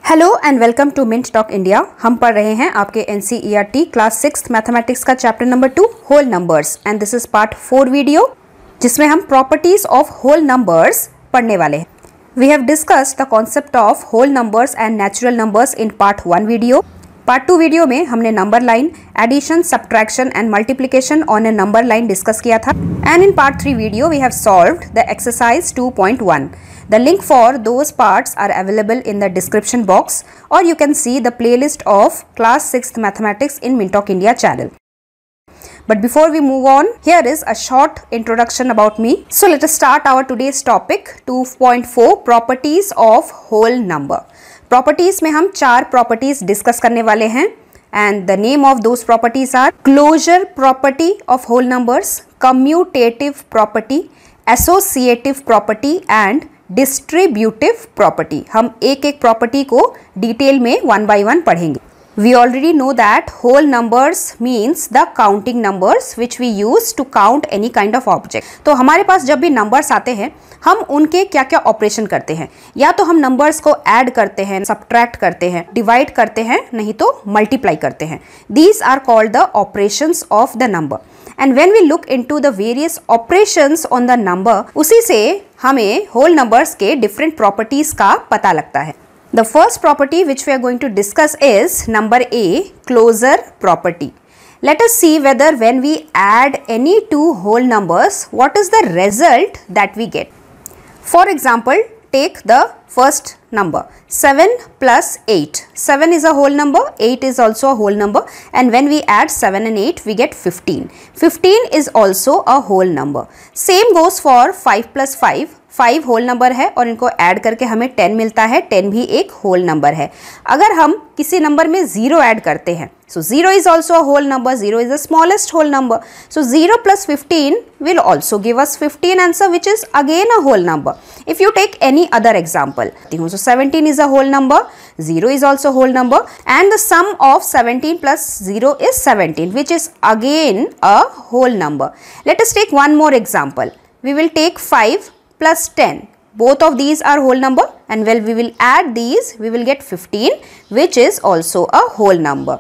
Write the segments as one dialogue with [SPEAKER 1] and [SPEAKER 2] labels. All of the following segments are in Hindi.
[SPEAKER 1] Hello and welcome to mint talk India. हम पढ़ रहे हैं आपके NCERT क्लास 6 मैथमेटिक्स का chapter number 2 whole numbers and this is part 4 video जिसमें हम प्रॉपर्टीज ऑफ होल नंबर्स पढ़ने वाले हैं। We have discussed the concept of whole numbers and natural numbers in part 1 video. Part 2 video में हमने number line, addition, subtraction and multiplication on a number line discuss किया था and in part 3 video we have solved the exercise 2.1. The link for those parts are available in the description box or you can see the playlist of class 6th mathematics in Mintalk India channel. But before we move on, here is a short introduction about me. So let us start our today's topic 2.4 properties of whole number. Properties में हम 4 properties discuss करने वाले हैं and the name of those properties are closure property of whole numbers, commutative property, associative property and distributive property. हम एक एक प्रॉपर्टी को डिटेल में 1 by 1 पढ़ेंगे। We already know that whole numbers means the counting numbers which we use to count any kind of object. तो हमारे पास जब भी नंबर्स आते हैं हम उनके क्या क्या ऑपरेशन करते हैं, या तो हम नंबर्स को ऐड करते हैं, सब्ट्रैक्ट करते हैं, डिवाइड करते हैं, नहीं तो मल्टीप्लाई करते हैं। These are called the operations of the number and when we look into the various operations on the number, उसी से हमें होल नंबर्स के डिफरेंट प्रॉपर्टीज का पता लगता है। The first property which we are going to discuss is number A, closure property. Let us see whether when we add any two whole numbers, what is the result that we get. For example, take the first number 7 plus 8. 7 is a whole number, 8 is also a whole number, and when we add 7 and 8 we get 15. 15 is also a whole number. Same goes for 5 plus 5. 5 whole number है और इनको ऐड करके हमें 10 मिलता है। 10 भी एक होल नंबर है। अगर हम किसी नंबर में 0 ऐड करते हैं, so 0 is also a whole number. 0 is the smallest whole number. So 0 plus 15 will also give us 15 answer, which is again a whole number. If you take any other example, so 17 is a whole number, 0 is also a whole number, and the sum of 17 plus 0 is 17, which is again a whole number. Let us take one more example. We will take 5 plus 10. Both of these are whole number, and when we will add these we will get 15, which is also a whole number.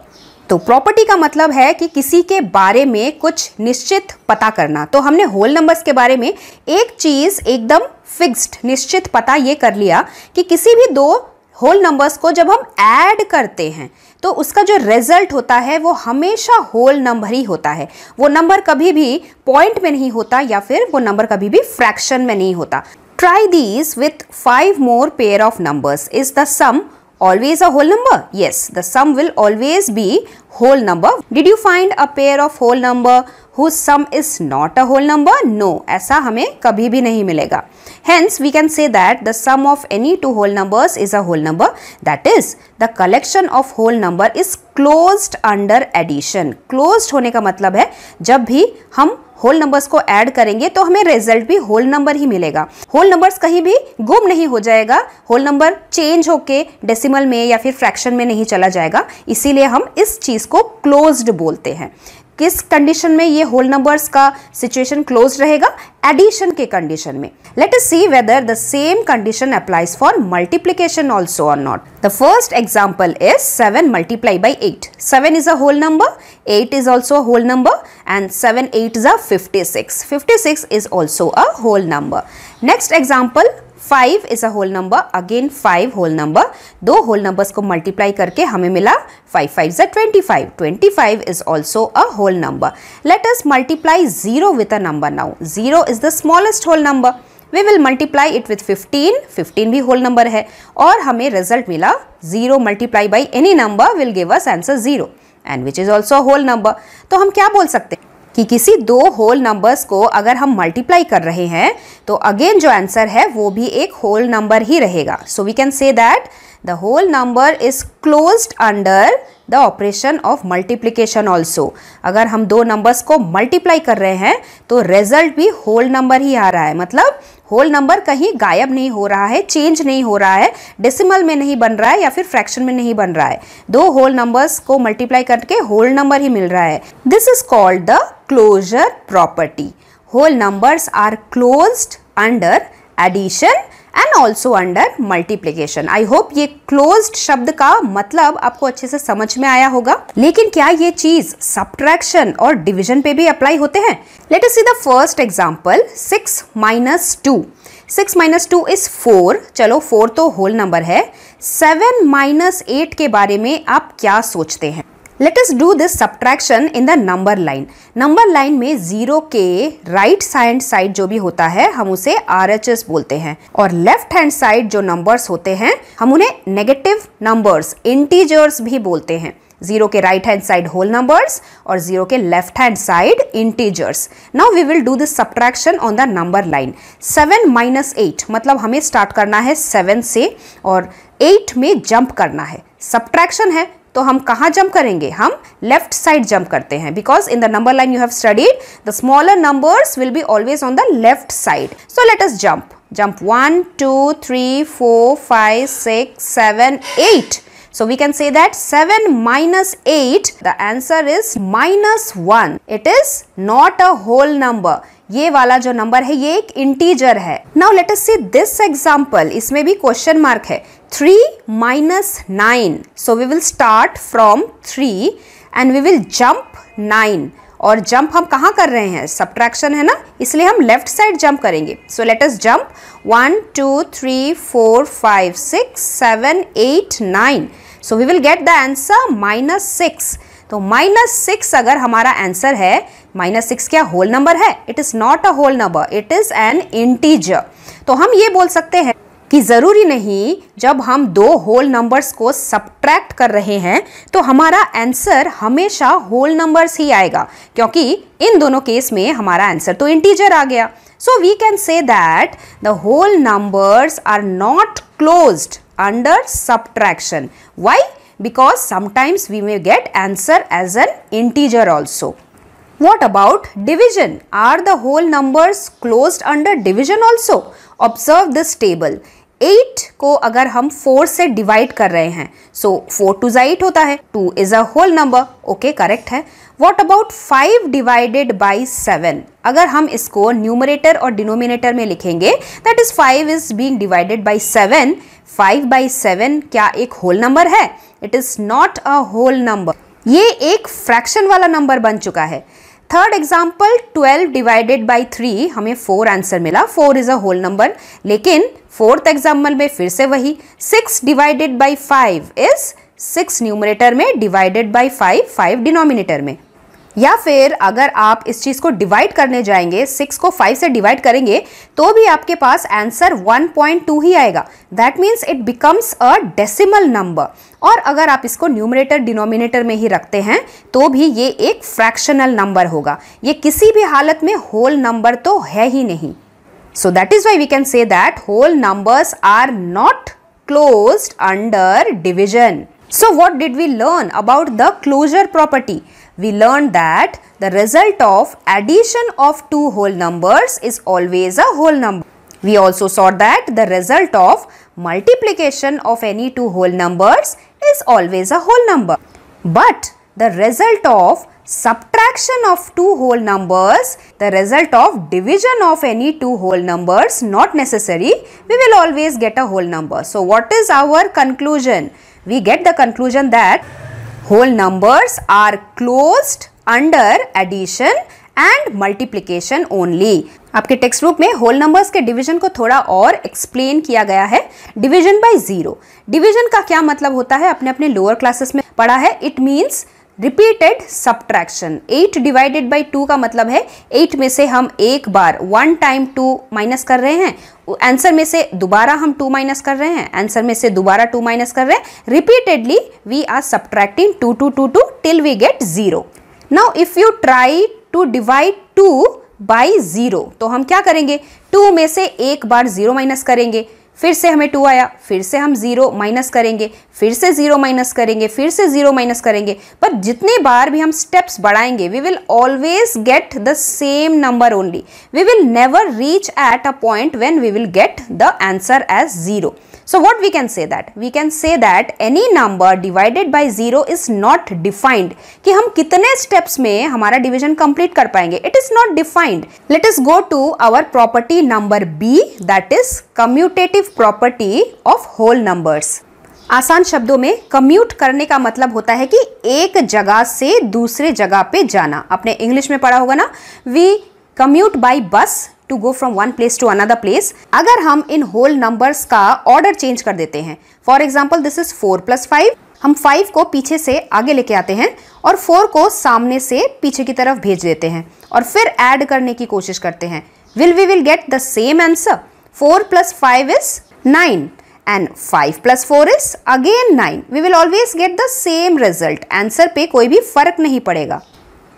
[SPEAKER 1] तो प्रॉपर्टी का मतलब है कि किसी के बारे में कुछ निश्चित पता करना। तो हमने होल नंबर्स के बारे में एक चीज एकदम फिक्स्ड निश्चित पता ये कर लिया कि किसी भी दो होल नंबर्स को जब हम ऐड करते हैं तो उसका जो रिजल्ट होता है वो हमेशा होल नंबर ही होता है। वो नंबर कभी भी पॉइंट में नहीं होता या फिर वो नंबर कभी भी फ्रैक्शन में नहीं होता। Try these with 5 more pair of numbers. Is the sum always a whole number? Yes, the sum will always be whole number. Did you find a pair of whole number whose sum is not a whole number? No, ऐसा हमें कभी भी नहीं मिलेगा। Hence, we can say that the sum of any two whole numbers is a whole number. That is, the collection of whole number is closed under addition. Closed होने का मतलब है जब भी हम होल नंबर्स को ऐड करेंगे तो हमें रिजल्ट भी होल नंबर ही मिलेगा। होल नंबर्स कहीं भी गुम नहीं हो जाएगा, होल नंबर चेंज होके डेसिमल में या फिर फ्रैक्शन में नहीं चला जाएगा, इसीलिए हम इस चीज को क्लोज्ड बोलते हैं। किस कंडीशन में ये होल नंबर्स का सिचुएशन क्लोज रहेगा? एडिशन के कंडीशन में। Let us see whether the same condition applies for multiplication also और not. The first example is 7 multiply by 8. 7 is a whole number, 8 is also a whole number, and 7 8 is a 56. 56 is also a whole number. Next example, 5 is a whole number, again 5 whole number. दो whole numbers को multiply करके हमें मिला 5 5 is 25. 25 is also a whole number. Let us multiply 0 with a number now. 0 is the smallest whole number. We will multiply it with 15. 15 भी whole number है और हमें result मिला 0 multiply by any number will give us answer 0 and which is also a whole number. तो हम क्या बोल सकते हैं कि किसी दो होल नंबर्स को अगर हम मल्टीप्लाई कर रहे हैं तो अगेन जो आंसर है वो भी एक होल नंबर ही रहेगा। So we can say that the whole number is closed under the operation of multiplication also. अगर हम दो नंबर्स को मल्टीप्लाई कर रहे हैं तो रिजल्ट भी होल नंबर ही आ रहा है, मतलब होल नंबर कहीं गायब नहीं हो रहा है, चेंज नहीं हो रहा है, डेसिमल में नहीं बन रहा है या फिर फ्रैक्शन में नहीं बन रहा है। दो होल नंबर्स को मल्टीप्लाई करके होल नंबर ही मिल रहा है। This is called the closure property. whole numbers are closed under addition and also under multiplication. I hope ये closed शब्द का मतलब आपको अच्छे से समझ में आया होगा। लेकिन क्या ये चीज subtraction और division पे भी अप्लाई होते हैं? Let us see the first example. 6 minus 2. 6 minus 2 is 4. चलो 4 तो होल नंबर है। 7 minus 8 के बारे में आप क्या सोचते हैं? Let us do this subtraction in the number line. Number line में 0 के राइट हैंड साइड जो भी होता है हम उसे RHS बोलते हैं और लेफ्ट हैंड साइड जो नंबर्स होते हैं हम उन्हें नेगेटिव नंबर्स, इंटीजर्स भी बोलते हैं। 0 के right hand side whole numbers और 0 के left hand side integers. Now we will do this subtraction on the number line. 7 minus 8 मतलब हमें स्टार्ट करना है 7 से और 8 में जंप करना है। सब्ट्रैक्शन है तो हम कहाँ जंप करेंगे? हम लेफ्ट साइड जंप करते हैं because in the number line you have studied the smaller numbers will be always on the left side. So let us jump. Jump 1 2 3 4 5 6 7 8. So we can say that 7 minus 8, the answer is -1. It is not a whole number. ये वाला जो नंबर है ये एक इंटीजर है। Now let us see this example. इसमें भी क्वेश्चन मार्क है। 3 minus 9. So we will start from 3 and we will jump 9. और जंप हम कहाँ कर रहे हैं? सब्ट्रैक्शन है ना, इसलिए हम लेफ्ट साइड जंप करेंगे। So let us jump 1 2 3 4 5 6 7 8 9. So we will get the answer -6. तो -6 अगर हमारा आंसर है, -6 क्या होल नंबर है? It is not a whole number, it is an integer. तो हम ये बोल सकते हैं कि जरूरी नहीं जब हम दो होल नंबर्स को सब्ट्रैक्ट कर रहे हैं तो हमारा आंसर हमेशा होल नंबर्स ही आएगा, क्योंकि इन दोनों केस में हमारा आंसर तो इंटीजर आ गया। So we can say that the whole numbers are not closed under subtraction. Why? Because sometimes we may get answer as an integer also. What about division? Are the whole numbers closed under division also? Observe this table. 8 को अगर हम 4 से डिवाइड कर रहे हैं, so 4 2 8 होता है। 2 is a whole number. Okay, correct है। What about 5 divided by 7? अगर हम इसको न्यूमरेटर और डिनोमिनेटर में लिखेंगे, that is 5 is being divided by 7. 5 by 7 क्या एक होल नंबर है? It is not a whole number. ये एक फ्रैक्शन वाला नंबर बन चुका है। थर्ड एग्जाम्पल 12 डिवाइडेड बाई 3, हमें 4 आंसर मिला। 4 इज अ होल नंबर। लेकिन फोर्थ एग्जाम्पल में फिर से वही 6 डिवाइडेड बाई 5 इज 6 न्यूमरेटर में डिवाइडेड बाई 5 डिनोमिनेटर में। या फिर अगर आप इस चीज को डिवाइड करने जाएंगे, 6 को 5 से डिवाइड करेंगे तो भी आपके पास आंसर 1.2 ही आएगा। That means it becomes a decimal number. और अगर आप इसको न्यूमरेटर डिनोमिनेटर में ही रखते हैं तो भी ये एक फ्रैक्शनल नंबर होगा। ये किसी भी हालत में होल नंबर तो है ही नहीं। So that is why we can say that whole numbers are not closed under division. So what did we learn about the closure property? We learned that the result of addition of two whole numbers is always a whole number. We also saw that the result of multiplication of any two whole numbers is always a whole number. But the result of subtraction of two whole numbers, the result of division of any two whole numbers, not necessary, we will always get a whole number. So what is our conclusion? We get the conclusion that whole numbers are closed under addition and multiplication only. आपके टेक्स्ट बुक में होल नंबर्स के डिवीजन को थोड़ा और एक्सप्लेन किया गया है। Division bye 0। डिवीजन का क्या मतलब होता है अपने अपने लोअर क्लासेस में पढ़ा है। It means repeated subtraction. 8 divided by 2 का मतलब है 8 में से हम एक बार 1 टाइम 2 माइनस कर रहे हैं, आंसर में से दोबारा हम 2 माइनस कर रहे हैं, आंसर में से दोबारा 2 माइनस कर रहे हैं। Repeatedly we are subtracting 2 2 2 2 till we get 0। Now if you try to divide 2 by 0 तो हम क्या करेंगे? 2 में से एक बार 0 माइनस करेंगे, फिर से हमें 2 आया, फिर से हम 0 माइनस करेंगे, फिर से 0 माइनस करेंगे, फिर से 0 माइनस करेंगे। पर जितने बार भी हम स्टेप्स बढ़ाएंगे we will always get the same number only. We will never reach at a point when we will get the answer as 0। So what we can say that? We can say that any number divided by 0 is not defined. कि हम कितने steps में हमारा division complete कर पाएंगे. It is not defined. Let us go to our property number B, that is commutative property of whole numbers. आसान शब्दों में कम्यूट करने का मतलब होता है कि एक जगह से दूसरे जगह पे जाना. आपने इंग्लिश में पढ़ा होगा ना, we commute by bus to go from one place to another place. अगर हम इन होल नंबर्स का ऑर्डर चेंज कर देते हैं, फॉर एग्जाम्पल दिस इज 4 + 5, हम 5 को पीछे से आगे लेके आते हैं और 4 को सामने से पीछे की तरफ भेज देते हैं और फिर ऐड करने की कोशिश करते हैं, we will get the same answer. 4 + 5 is 9 and 5 + 4 is again 9. We will always get the same result. Answer पे कोई भी फर्क नहीं पड़ेगा.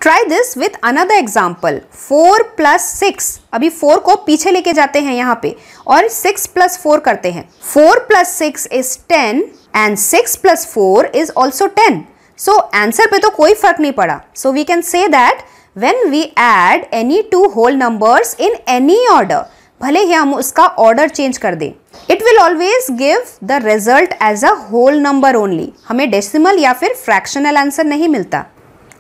[SPEAKER 1] Try this with another example. 4 + 6. अभी 4 को पीछे लेके जाते हैं यहाँ पे और 6 + 4 करते हैं. 4 + 6 is 10 and 6 + 4 is also 10. So answer पे तो कोई फर्क नहीं पड़ा. So we can say that when we add any two whole numbers in any order, भले ही हम उसका ऑर्डर चेंज कर दें, it will always give the result as a whole number only. हमें डेसिमल या फिर फ्रैक्शनल आंसर नहीं मिलता.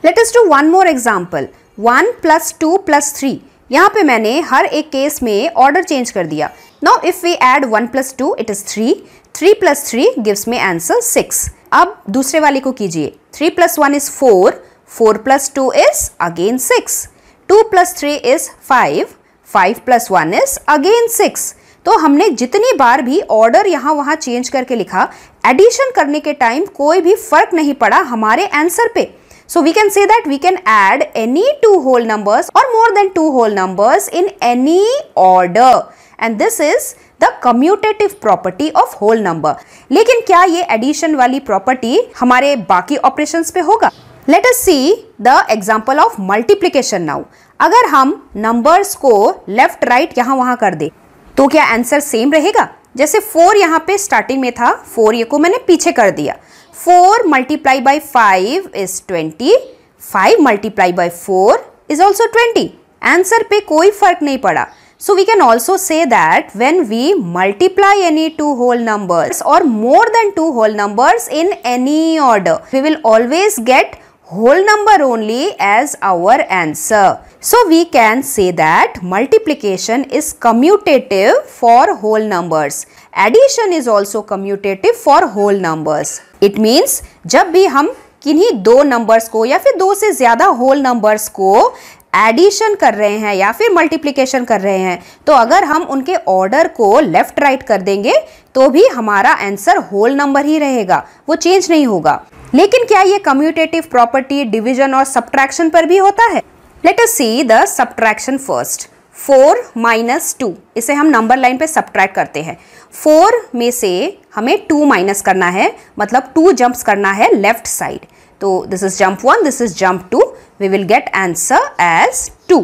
[SPEAKER 1] Let us do one more example. 1 + 2 + 3. यहाँ पे मैंने हर एक केस में ऑर्डर चेंज कर दिया. Now if we add 1 + 2 it is 3. 3 + 3 gives me answer 6. अब दूसरे वाले को कीजिए. 3 + 1 is 4. 4 + 2 is again 6. 2 + 3 is 5. 5 + 1 is again 6. तो हमने जितनी बार भी ऑर्डर यहाँ वहाँ चेंज करके लिखा, एडिशन करने के टाइम कोई भी फर्क नहीं पड़ा हमारे आंसर पे. So we can say that we can add any two whole numbers और more than two whole numbers in any order and this is the commutative property of whole number. लेकिन क्या ये एडिशन वाली प्रॉपर्टी हमारे बाकी ऑपरेशंस पे होगा? Let us see the example of multiplication now. अगर हम नंबर्स को लेफ्ट राइट यहाँ वहाँ कर दे तो क्या आंसर सेम रहेगा? जैसे 4 यहाँ पे स्टार्टिंग में था, 4 ये को मैंने पीछे कर दिया. 4 × 5 is 20. 5 × 4 is also 20. आंसर पे कोई फर्क नहीं पड़ा. So we can also say that when we multiply any two whole numbers or more than two whole numbers in any order, we will always get whole number only as our answer. So we can say that multiplication is commutative for whole numbers. Addition is also commutative for whole numbers. It means जब भी हम किन्हीं दो नंबर्स को या फिर दो से ज्यादा होल नंबर्स को एडिशन कर रहे हैं या फिर मल्टीप्लिकेशन कर रहे हैं, तो अगर हम उनके ऑर्डर को लेफ्ट राइट कर देंगे तो भी हमारा आंसर होल नंबर ही रहेगा, वो चेंज नहीं होगा. लेकिन क्या ये कम्यूटेटिव प्रॉपर्टी डिवीजन और सब्ट्रैक्शन पर भी होता है? Late us see the subtraction first. 4 - 2, इसे हम नंबर लाइन पे सब्ट्रैक्ट करते हैं. 4 में से हमें 2 माइनस करना है, मतलब 2 जंप्स करना है लेफ्ट साइड. तो this is jump 1, this is jump 2. We will get answer as 2.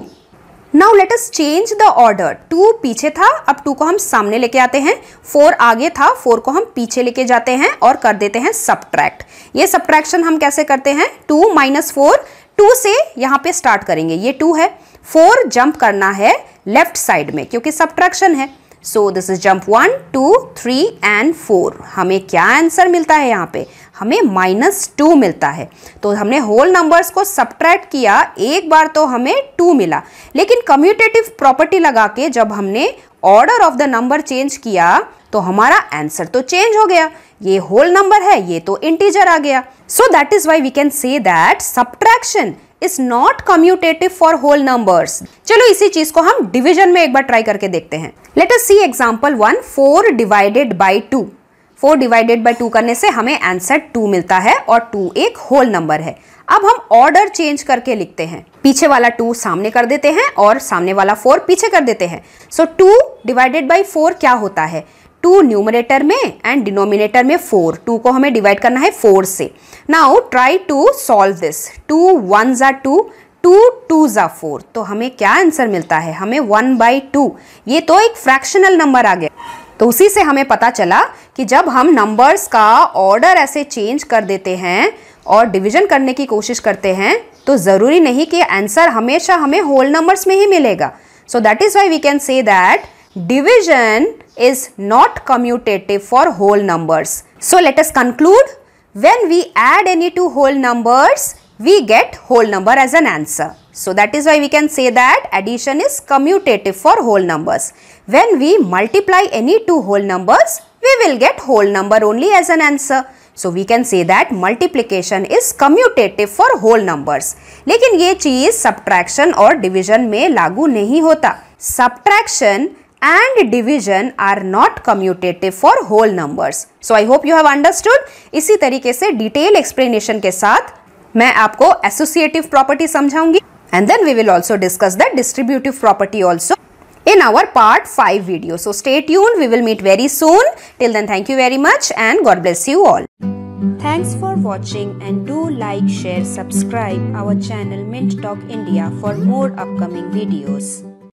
[SPEAKER 1] Now let us change the order. 2 पीछे था, अब 2 को हम सामने लेके आते हैं. 4 आगे था, 4 को हम पीछे लेके जाते हैं और कर देते हैं सब्ट्रैक्ट. ये सब्ट्रैक्शन हम कैसे करते हैं? 2 - 4, 2 से यहाँ पे स्टार्ट करेंगे, ये 2 है. 4 जंप करना है लेफ्ट साइड में क्योंकि सब्ट्रैक्शन है. So this is jump 1, 2, 3 and 4. हमें क्या आंसर मिलता है यहाँ पे? हमें -2 मिलता है. तो हमने होल नंबर्स को सब्ट्रैक्ट किया, एक बार तो हमें 2 मिला, लेकिन कम्यूटेटिव प्रॉपर्टी लगा के जब हमने order of the number change किया तो हमारा आंसर तो चेंज हो गया. ये होल नंबर है, ये तो इंटीजर आ गया. So that is why we can say that subtraction is not commutative for whole numbers. चलो इसी चीज को हम डिवीजन में एक बार ट्राई करके देखते हैं. लेट अस सी एग्जांपल 1. 4 / 2. 4 / 2 करने से हमें आंसर 2 मिलता है और 2 एक होल नंबर है. अब हम ऑर्डर चेंज करके लिखते हैं. पीछे वाला 2 सामने कर देते हैं और सामने वाला 4 पीछे कर देते हैं. सो 2 / 4 क्या होता है? 2 न्यूमरेटर में एंड डिनोमिनेटर में 4. 2 को हमें डिवाइड करना है 4 से. Now try to solve this. 2 1s are 2, 2 2s are 4. तो हमें क्या आंसर मिलता है? हमें 1/2. ये तो एक फ्रैक्शनल नंबर आ गया. तो उसी से हमें पता चला कि जब हम नंबर्स का ऑर्डर ऐसे चेंज कर देते हैं और डिवीजन करने की कोशिश करते हैं तो ज़रूरी नहीं कि आंसर हमेशा हमें होल नंबर्स में ही मिलेगा. So that is why we can say that division is not commutative for whole numbers. So let us conclude. When we add any two whole numbers, we get whole number as an answer. So that is why we can say that addition is commutative for whole numbers. When we multiply any two whole numbers, we will get whole number only as an answer. So we can say that multiplication is commutative for whole numbers. लेकिन ये चीज subtraction और division में लागू नहीं होता. Subtraction and division are not commutative for whole numbers. So I hope you have understood. इसी तरीके से detail explanation के साथ मैं आपको associative property समझाऊंगी. And then we will also discuss the distributive property also in our part 5 video. So stay tuned. We will meet very soon. Till then, thank you very much and God bless you all. Thanks for watching and do like, share, subscribe our channel Mint Talk India for more upcoming videos.